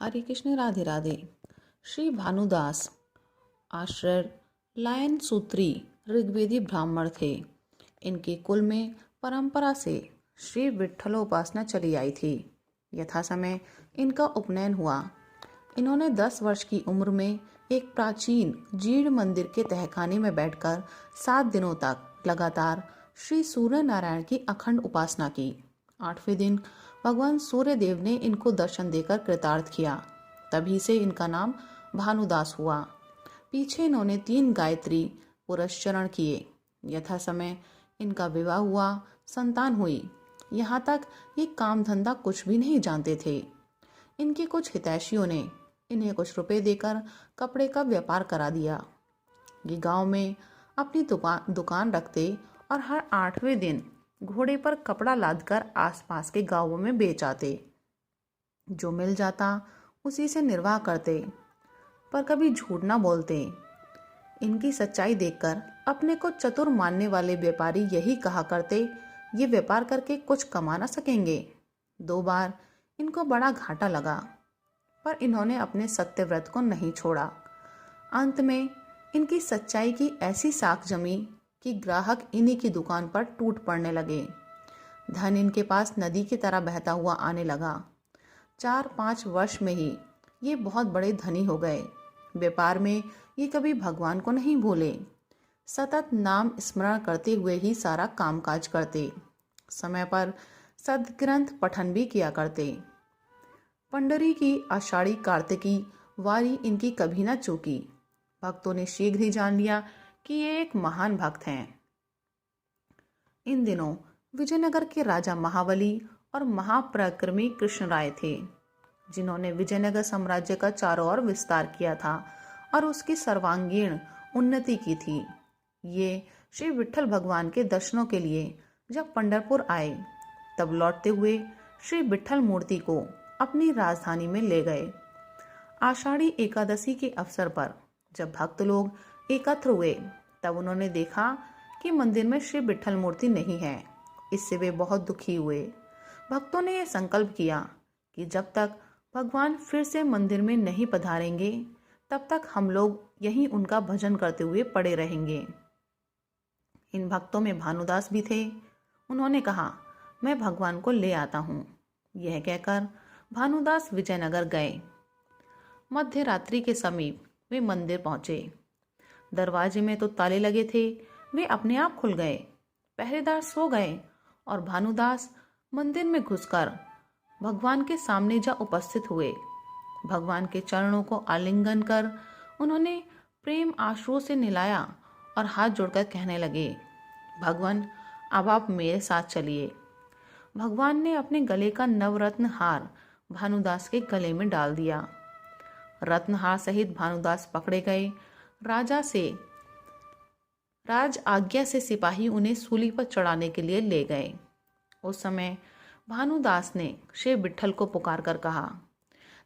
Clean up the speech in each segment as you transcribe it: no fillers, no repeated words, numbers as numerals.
हरे कृष्ण राधे राधे। श्री भानुदास आश्रय लायन सूत्री ऋग्वेदी ब्राह्मण थे। इनके कुल में परंपरा से श्री विठ्ठलोपासना चली आई थी। यथा समय इनका उपनयन हुआ। इन्होंने 10 वर्ष की उम्र में एक प्राचीन जीर्ण मंदिर के तहखाने में बैठकर 7 दिनों तक लगातार श्री सूर्य नारायण की अखंड उपासना की। 8वें दिन भगवान सूर्य देव ने इनको दर्शन देकर कृतार्थ किया। तभी से इनका नाम भानुदास हुआ। पीछे इन्होंने 3 गायत्री पुरस्चरण किए। यथा समय इनका विवाह हुआ, संतान हुई। यहाँ तक ये काम धंधा कुछ भी नहीं जानते थे। इनके कुछ हितैषियों ने इन्हें कुछ रुपए देकर कपड़े का व्यापार करा दिया। ये गांव में अपनी दुकान रखते और हर 8वें दिन घोड़े पर कपड़ा लादकर आसपास के गांवों में बेच आते। जो मिल जाता उसी से निर्वाह करते, पर कभी झूठ ना बोलते। इनकी सच्चाई देखकर अपने को चतुर मानने वाले व्यापारी यही कहा करते, ये व्यापार करके कुछ कमा ना सकेंगे। 2 बार इनको बड़ा घाटा लगा, पर इन्होंने अपने सत्यव्रत को नहीं छोड़ा। अंत में इनकी सच्चाई की ऐसी साख जमी कि ग्राहक इन्हीं की दुकान पर टूट पड़ने लगे। धन इनके पास नदी की तरह बहता हुआ आने लगा। 4-5 वर्ष में ही ये बहुत बड़े धनी हो गए। व्यापार में ये कभी भगवान को नहीं भूले। सतत नाम स्मरण करते हुए ही सारा कामकाज करते। समय पर सद्ग्रंथ पठन भी किया करते। पंडरी की आषाढ़ी कार्तिकी वारी इनकी कभी न चूकी। भक्तों ने शीघ्र ही जान लिया कि ये एक महान भक्त हैं। इन दिनों विजयनगर के राजा महाबली और महापराक्रमी कृष्णराय थे, जिन्होंने विजयनगर साम्राज्य का चारों ओर विस्तार किया था और उसकी सर्वांगीण उन्नति की थी। ये श्री विठ्ठल भगवान के दर्शनों के लिए जब पंढरपुर आए, तब लौटते हुए श्री विठ्ठल मूर्ति को अपनी राजधानी में ले गए। आषाढ़ी एकादशी के अवसर पर जब भक्त लोग एकत्र हुए, तब उन्होंने देखा कि मंदिर में श्री विठ्ठल मूर्ति नहीं है। इससे वे बहुत दुखी हुए। भक्तों ने यह संकल्प किया कि जब तक भगवान फिर से मंदिर में नहीं पधारेंगे, तब तक हम लोग यहीं उनका भजन करते हुए पड़े रहेंगे। इन भक्तों में भानुदास भी थे। उन्होंने कहा, मैं भगवान को ले आता हूँ। यह कहकर भानुदास विजयनगर गए। मध्य रात्रि के समीप वे मंदिर पहुंचे। दरवाजे में तो ताले लगे थे, वे अपने आप खुल गए। पहरेदार सो गए और भानुदास मंदिर में घुसकर भगवान के सामने जा उपस्थित हुए। भगवान के चरणों को आलिंगन कर उन्होंने प्रेम आश्रु से निलाया और हाथ जोड़कर कहने लगे, भगवान अब आप मेरे साथ चलिए। भगवान ने अपने गले का नवरत्न हार भानुदास के गले में डाल दिया। रत्नहार सहित भानुदास पकड़े गए। राज आज्ञा से सिपाही उन्हें सूली पर चढ़ाने के लिए ले गए। उस समय भानुदास ने श्री विठ्ठल को पुकार कर कहा,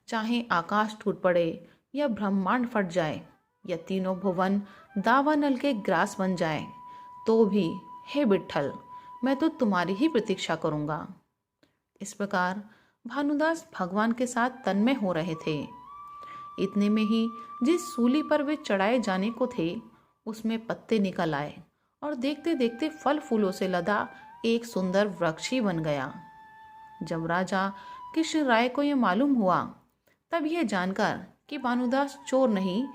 चाहे आकाश टूट पड़े या ब्रह्मांड फट जाए या तीनों भुवन दावानल के ग्रास बन जाए, तो भी हे विठ्ठल, मैं तो तुम्हारी ही प्रतीक्षा करूंगा। इस प्रकार भानुदास भगवान के साथ तन्मय हो रहे थे। इतने में ही जिस सूली पर वे चढ़ाए जाने को थे, उसमें पत्ते निकल आए और देखते देखते फल फूलों से लदा एक सुंदर वृक्ष ही बन गया। जब राजा कृष्ण राय को यह मालूम हुआ, तब यह जानकर कि भानुदास चोर नहीं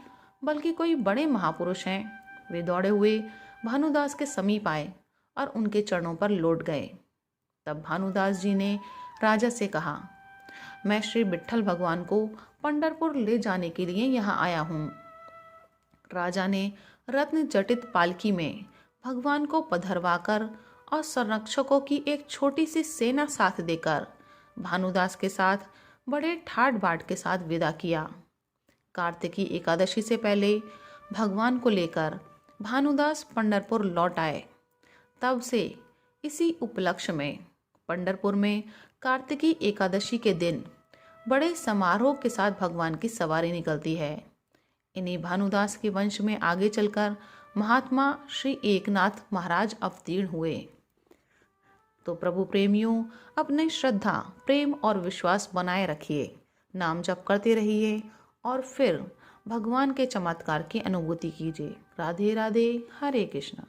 बल्कि कोई बड़े महापुरुष हैं, वे दौड़े हुए भानुदास के समीप आए और उनके चरणों पर लौट गए। तब भानुदास जी ने राजा से कहा, मैं श्री विठ्ठल भगवान को पंढरपुर ले जाने के लिए यहाँ आया हूँ। राजा ने रत्न जटित पालकी में भगवान को पधरवाकर और संरक्षकों की एक छोटी सी सेना साथ देकर भानुदास के साथ बड़े ठाट बाट के साथ विदा किया। कार्तिकी एकादशी से पहले भगवान को लेकर भानुदास पंढरपुर लौट आए। तब से इसी उपलक्ष्य में पंढरपुर में कार्तिकी एकादशी के दिन बड़े समारोह के साथ भगवान की सवारी निकलती है। इन्हीं भानुदास के वंश में आगे चलकर महात्मा श्री एकनाथ महाराज अवतीर्ण हुए। तो प्रभु प्रेमियों, अपने श्रद्धा, प्रेम और विश्वास बनाए रखिए। नाम जप करते रहिए और फिर भगवान के चमत्कार की अनुभूति कीजिए। राधे राधे, हरे कृष्णा।